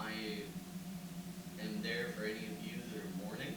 I am there for any of you that are mourning,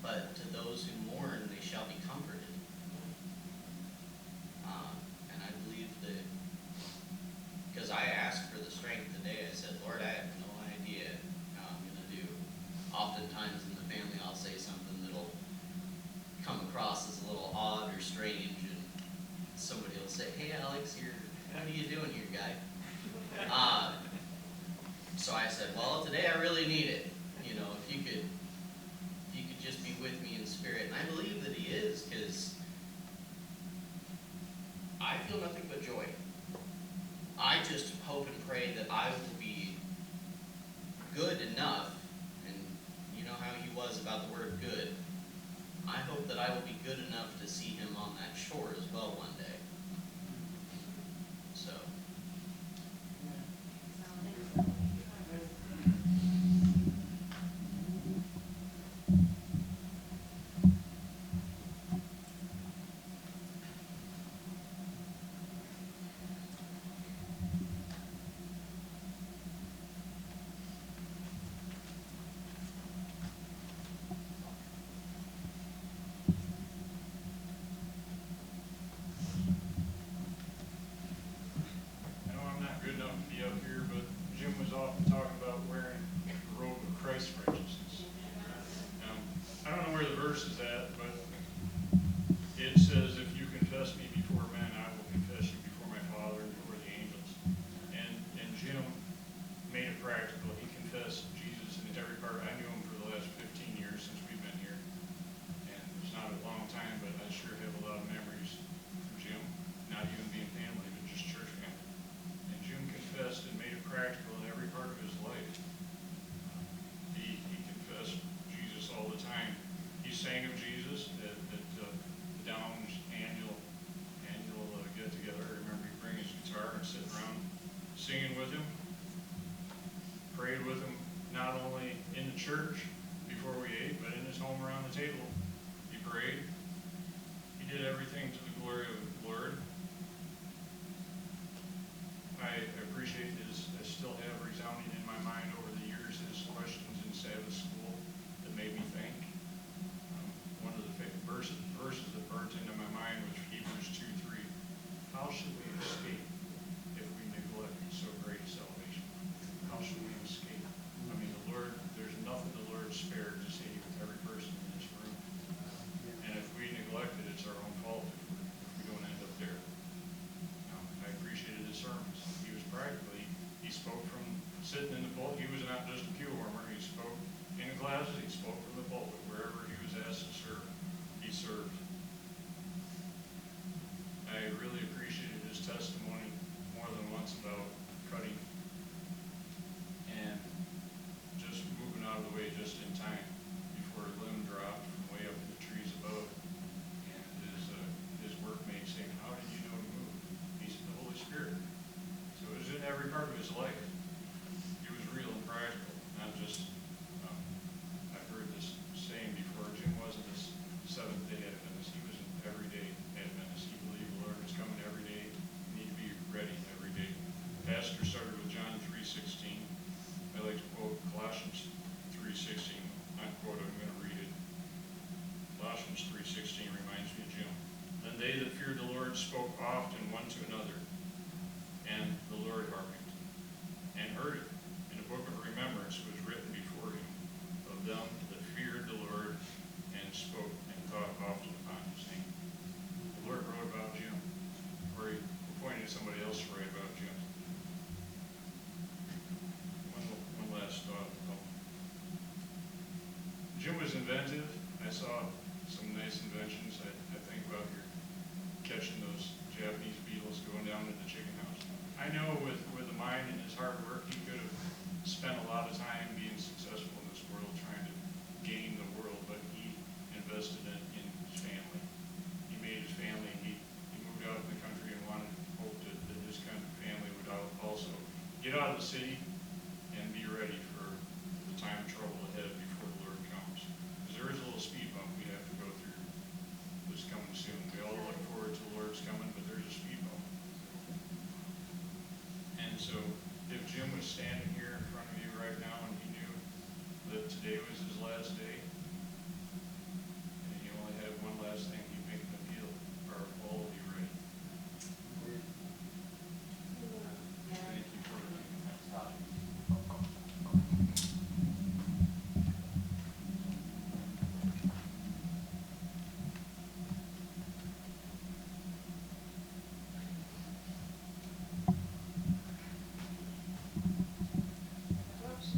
but to those who mourn, they shall be comforted. And I believe that, because I asked for the strength today, I said, Lord, I have no idea how I'm going to do. Oftentimes in the family, I'll say something that'll come across as a little odd or strange, and somebody will say, hey, Alex, what are you doing here, guy? So I said, well, today I really need it. You know, if you could just be with me in spirit. And I believe that he is, because I feel nothing but joy. I just hope and pray that I will be good enough, and you know how he was about the word good. I hope that I will be good enough to see him on that shore as well one day. So. Sang of Jesus at the Downs annual get-together. I remember he'd bring his guitar and sit around singing with him. Prayed with him not only in the church before we ate, but in his home around the table. He prayed. He did everything to the glory of the Lord. I appreciate his, I still have resounding in my mind over the years his questions in Sabbath school that made me think. One of the verses that burnt into my mind was Hebrews 2:3. How should we escape if we neglect so great salvation? How should we escape? I mean, the Lord, there's nothing the Lord spared to save every person in this room. And if we neglect it, it's our own fault if we don't end up there. I appreciated his sermons. He was practical. He spoke from sitting in the pulpit. He was not just a pew warmer. He spoke in the classes. He spoke from the pulpit. Wherever he was asked to serve, he served. I really appreciated his testimony more than once about cutting and just moving out of the way just in time before a limb dropped from way up in the trees above. And his workmate saying, how did you know to move? He said, the Holy Spirit. So it was in every part of his life. He was real and practical, not just, I've heard this saying before, Jim wasn't a Seventh-day Adventist. He was an everyday Adventist. He believed the Lord was coming every day. You need to be ready every day. Pastor started with John 3:16. I like to quote Colossians 3:16. Unquote, I'm going to read it. Colossians 3:16 reminds me of Jim. Then they that feared the Lord spoke often one to another, and the Lord hearkened and heard it. And a book of remembrance was written before him of them that feared the Lord and spoke and thought often upon his name. The Lord wrote about Jim, or he appointed somebody else to write about Jim. One last thought. Jim was inventive. I saw some nice inventions. I think about your catching those Japanese beetles going down to the chicken house. I know with the mind and his hard work, he could have spent a lot of time being successful in this world, trying to gain the world, but he invested in his family. He made his family. He moved out of the country and hoped that his kind of family would also get out of the city and be ready for the time of trouble ahead before the Lord comes. Because there is a little speed bump we have to go through that's coming soon. We all look forward to the Lord's coming, but there's a speed bump. And so if Jim was standing here in front of you right now and he knew that today was his last day, and he only had one last thing, he'd make an appeal, or all of you ready. Thank you for that.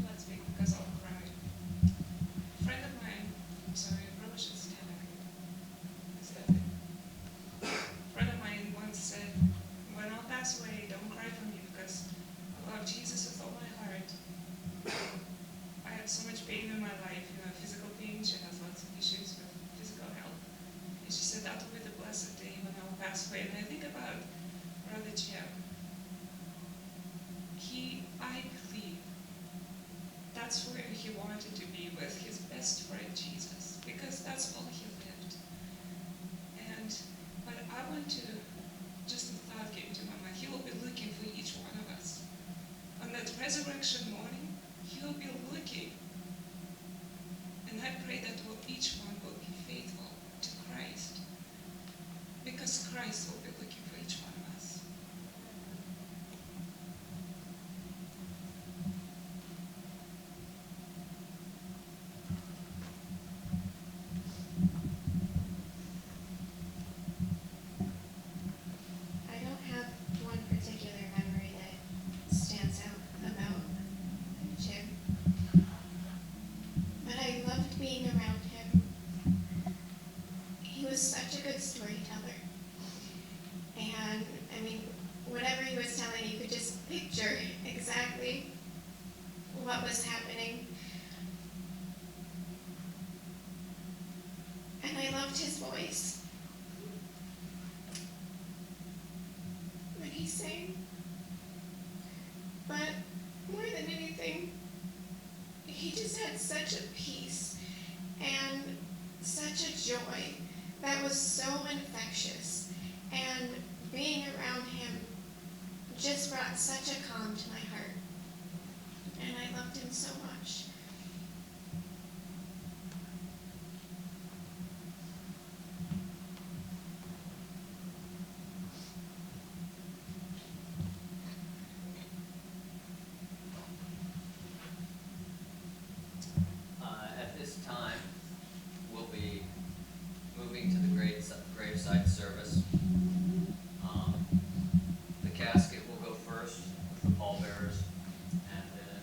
Let's speak because I'll cry. A friend of mine, I'm sorry, I probably should stand up here. Is that it? A friend of mine once said, when I'll pass away, don't cry for me because I love Jesus with all my heart. I have so much pain in my life, physical pain. She has lots of issues with physical health. And she said that will be the blessed day when I will pass away. And I think about Brother Jim. I believe that's where he wanted to be, with his best friend Jesus, because that's all he lived. But I want to, just a thought came to my mind, he will be looking for each one of us. On that resurrection morning, he will be looking. And I pray that each one will be faithful to Christ, because Christ will be looking for each one of us. I don't have one particular memory that stands out about Jim, but I loved being around him. He was such a good storyteller, and whatever he was telling, you could just picture exactly what was happening. And I loved his voice when he sang. But more than anything, he just had such a peace and such a joy that was so infectious. And being around him just brought such a calm to my heart. And I loved him so much. At this time, we'll be moving to the graveside service. The casket will go first with the pallbearers, and then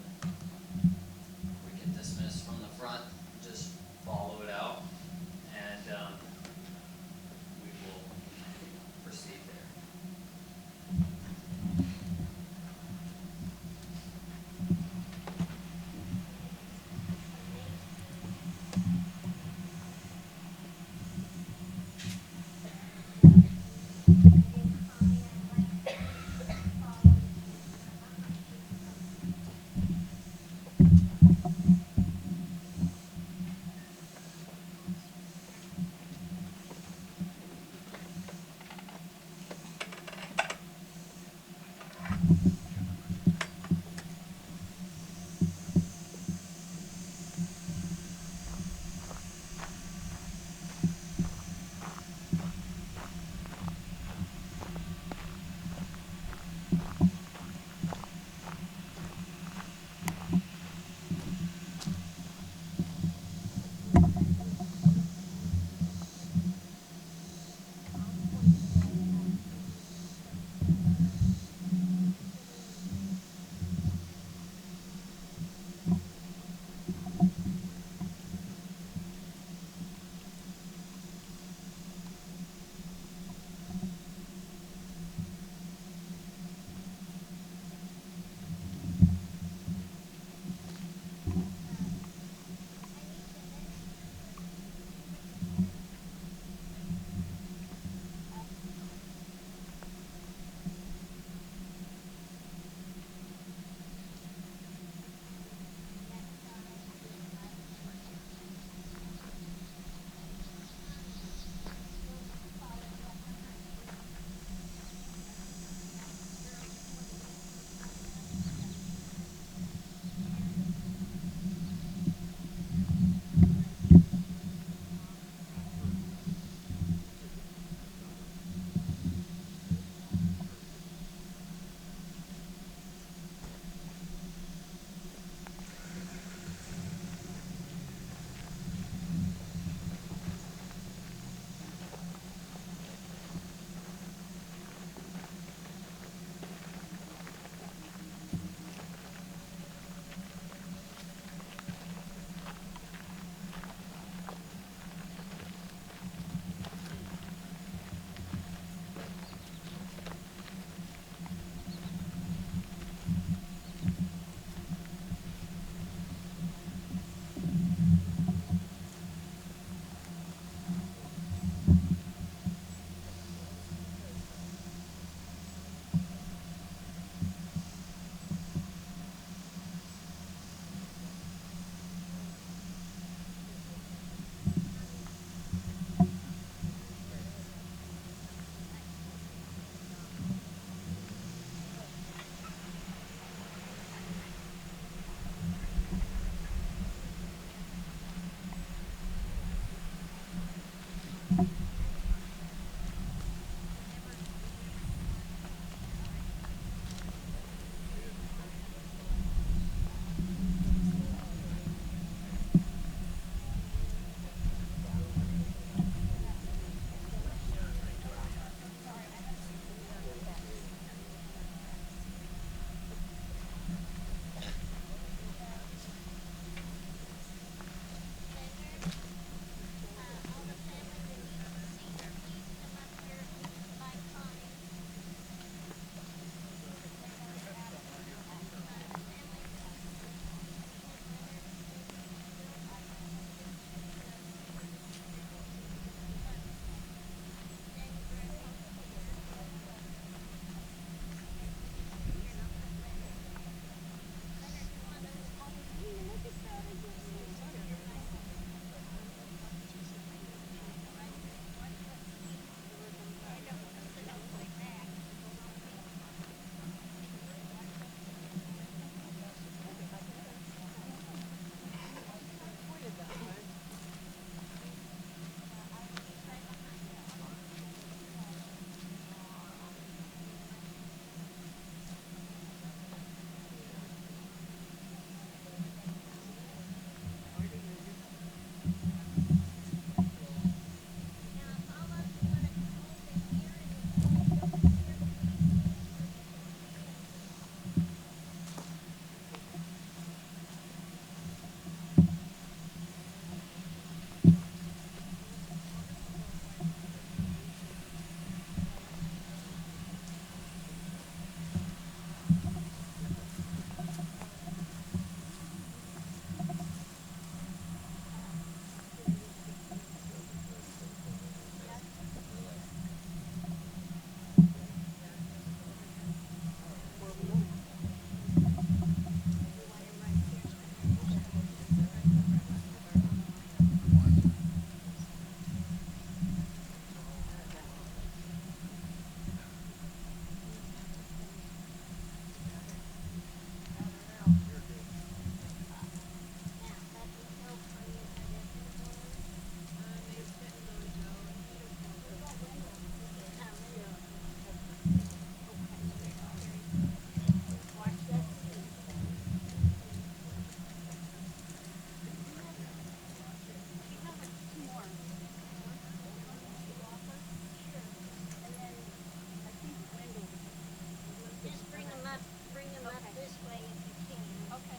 way if you can. Okay.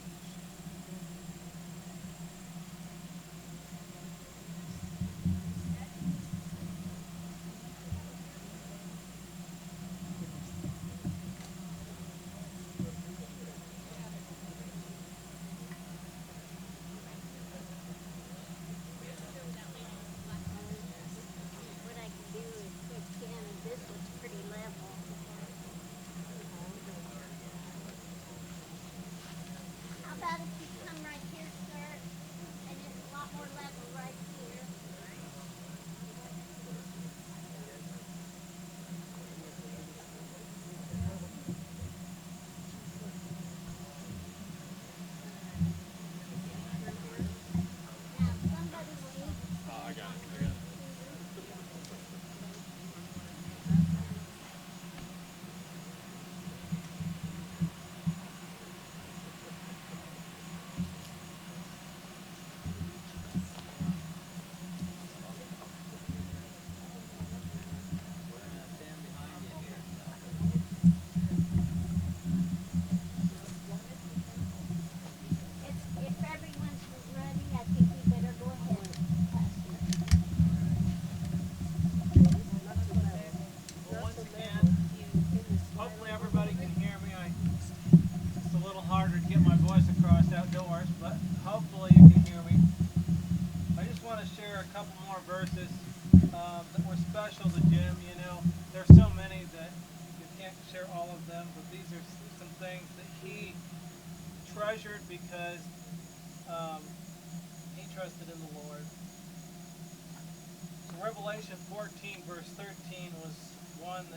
What I can do is put in, this looks pretty level. How about if you come right here, sir, and it's a lot more level right here. Now, somebody will need to stand on this. We're gonna stand behind you here, so. If everyone's ready, I think we better go ahead, Pastor. Well, once again, hopefully everybody can hear me. It's a little harder to get my voice across outdoors, but hopefully you can hear me. I just want to share a couple more verses that were special to Jim. You know, there's so many that you can't share all of them, but these are some things that he treasured because he trusted in the Lord. So Revelation 14 verse 13 was one that